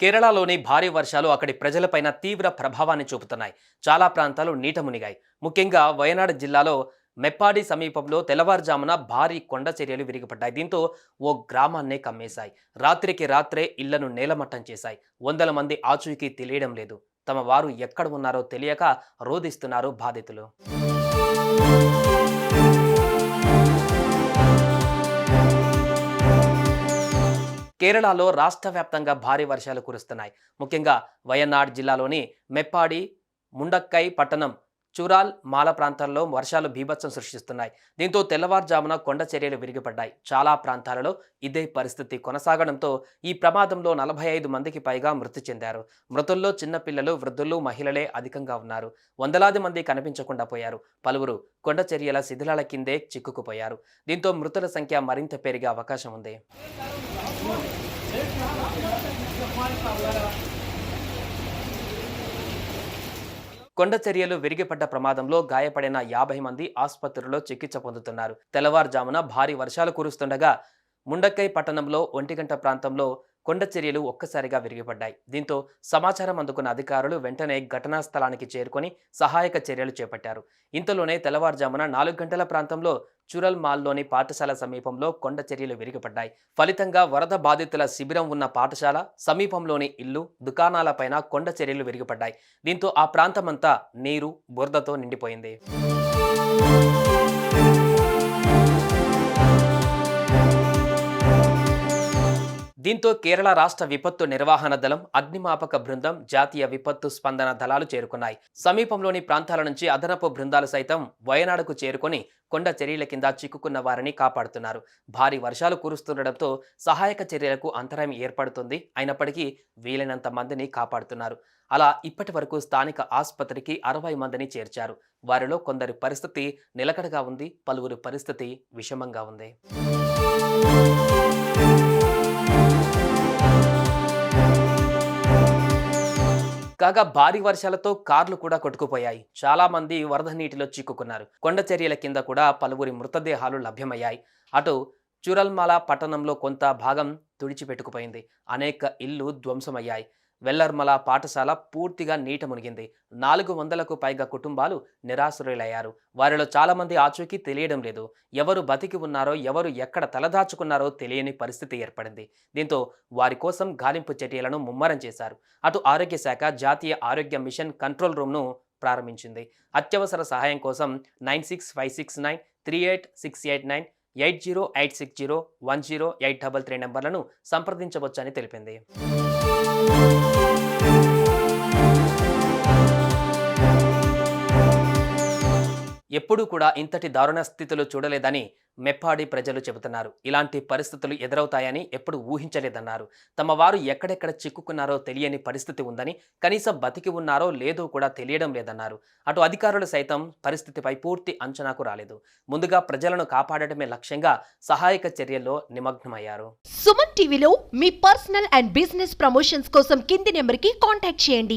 కేరళలోని భారీ వర్షాలు అక్కడి ప్రజలపైన తీవ్ర ప్రభావాన్ని చూపుతున్నాయి. చాలా ప్రాంతాలు నీట మునిగాయి. ముఖ్యంగా వయనాడ్ జిల్లాలో మెప్పాడి సమీపంలో తెల్లవారుజామున భారీ కొండ చర్యలు విరిగిపడ్డాయి. దీంతో ఓ గ్రామాన్నే కమ్మేశాయి. రాత్రికి రాత్రే ఇళ్లను నేలమట్టం చేశాయి. వందల మంది ఆచూకీ తెలియడం లేదు. తమ వారు ఎక్కడ ఉన్నారో తెలియక రోదిస్తున్నారు బాధితులు. కేరళలో రాష్ట్ర వ్యాప్తంగా భారీ వర్షాలు కురుస్తున్నాయి. ముఖ్యంగా వయనాడ్ జిల్లాలోని మెప్పాడి, ముండక్కై పట్టణం, చురాల్ మాల ప్రాంతాల్లో వర్షాలు బీభత్సం సృష్టిస్తున్నాయి. దీంతో తెల్లవారుజామున కొండ చర్యలు విరిగిపడ్డాయి. చాలా ప్రాంతాలలో ఇదే పరిస్థితి కొనసాగడంతో ఈ ప్రమాదంలో 45 మందికి పైగా మృతి చెందారు. మృతుల్లో చిన్నపిల్లలు, వృద్ధులు, మహిళలే అధికంగా ఉన్నారు. వందలాది మంది కనిపించకుండా పోయారు. పలువురు కొండ చర్యల శిథిలాల కిందే చిక్కుకుపోయారు. దీంతో మృతుల సంఖ్య మరింత పెరిగే అవకాశం ఉంది. కొండ చర్యలు విరిగిపడ్డ ప్రమాదంలో గాయపడిన 50 మంది ఆసుపత్రిలో చికిత్స పొందుతున్నారు. తెల్లవారుజామున భారీ వర్షాలు కురుస్తుండగా ముండక్కై పట్టణంలో 1 గంట ప్రాంతంలో కొండ చర్యలు ఒక్కసారిగా విరిగిపడ్డాయి. దీంతో సమాచారం అందుకున్న అధికారులు వెంటనే ఘటనా స్థలానికి చేరుకొని సహాయక చర్యలు చేపట్టారు. ఇంతలోనే తెల్లవారుజామున 4 గంటల ప్రాంతంలో చురల్ మాల్లోని పాఠశాల సమీపంలో కొండ చర్యలు విరిగిపడ్డాయి. ఫలితంగా వరద బాధితుల శిబిరం ఉన్న పాఠశాల సమీపంలోని ఇల్లు, దుకాణాలపైన కొండ చర్యలు విరిగిపడ్డాయి. దీంతో ఆ ప్రాంతమంతా నీరు, బురదతో నిండిపోయింది. దీంతో కేరళ రాష్ట్ర విపత్తు నిర్వహణ దళం, అగ్నిమాపక బృందం, జాతీయ విపత్తు స్పందన దళాలు చేరుకున్నాయి. సమీపంలోని ప్రాంతాల నుంచి అదనపు బృందాలు సైతం వయనాడుకు చేరుకొని కొండ చర్యల కింద చిక్కుకున్న వారిని కాపాడుతున్నారు. భారీ వర్షాలు కురుస్తుండటంతో సహాయక చర్యలకు అంతరాయం ఏర్పడుతుంది. అయినప్పటికీ వీలైనంత మందిని కాపాడుతున్నారు. అలా ఇప్పటి వరకు స్థానిక ఆసుపత్రికి 60 మందిని చేర్చారు. వారిలో కొందరి పరిస్థితి నిలకడగా ఉంది, పలువురు పరిస్థితి విషమంగా ఉంది. కాగా భారీ వర్షాలతో కార్లు కూడా కొట్టుకుపోయాయి. చాలా మంది వరద నీటిలో చిక్కుకున్నారు. కొండ చర్యల కింద కూడా పలువురి మృతదేహాలు లభ్యమయ్యాయి. అటు చురల్మాల పట్టణంలో కొంత భాగం తుడిచిపెట్టుకుపోయింది. అనేక ఇళ్లు ధ్వంసమయ్యాయి. వెల్లర్మల పాఠశాల పూర్తిగా నీట మునిగింది. 400కు పైగా కుటుంబాలు నిరాశ్రయులయ్యారు. వారిలో చాలా మంది ఆచూకీ తెలియడం లేదు. ఎవరు బతికి ఉన్నారో, ఎవరు ఎక్కడ తలదాచుకున్నారో తెలియని పరిస్థితి ఏర్పడింది. దీంతో వారి కోసం గాలింపు చర్యలను ముమ్మరం చేశారు. అటు ఆరోగ్య శాఖ జాతీయ ఆరోగ్య మిషన్ కంట్రోల్ రూమ్ను ప్రారంభించింది. అత్యవసర సహాయం కోసం 9656938689, 8086010833 నంబర్లను సంప్రదించవచ్చని తెలిపింది. ఎప్పుడూ కూడా ఇంతటి దారుణ స్థితులు చూడలేదని మెప్పాడి ప్రజలు చెబుతున్నారు. ఇలాంటి పరిస్థితులు ఎదురవుతాయని ఎప్పుడు ఊహించలేదన్నారు. తమ వారు ఎక్కడెక్కడ చిక్కుకున్నారో తెలియని పరిస్థితి ఉందని, కనీసం బతికి ఉన్నారో లేదో కూడా తెలియడం లేదన్నారు. అటు అధికారులు సైతం పరిస్థితిపై పూర్తి అంచనాకు రాలేదు. ముందుగా ప్రజలను కాపాడటమే లక్ష్యంగా సహాయక చర్యల్లో నిమగ్నమయ్యారు. సుమన్ టీవీలో మీ పర్సనల్ అండ్ బిజినెస్ ప్రమోషన్స్ కోసం కింది నెంబర్కి కాంటాక్ట్ చేయండి.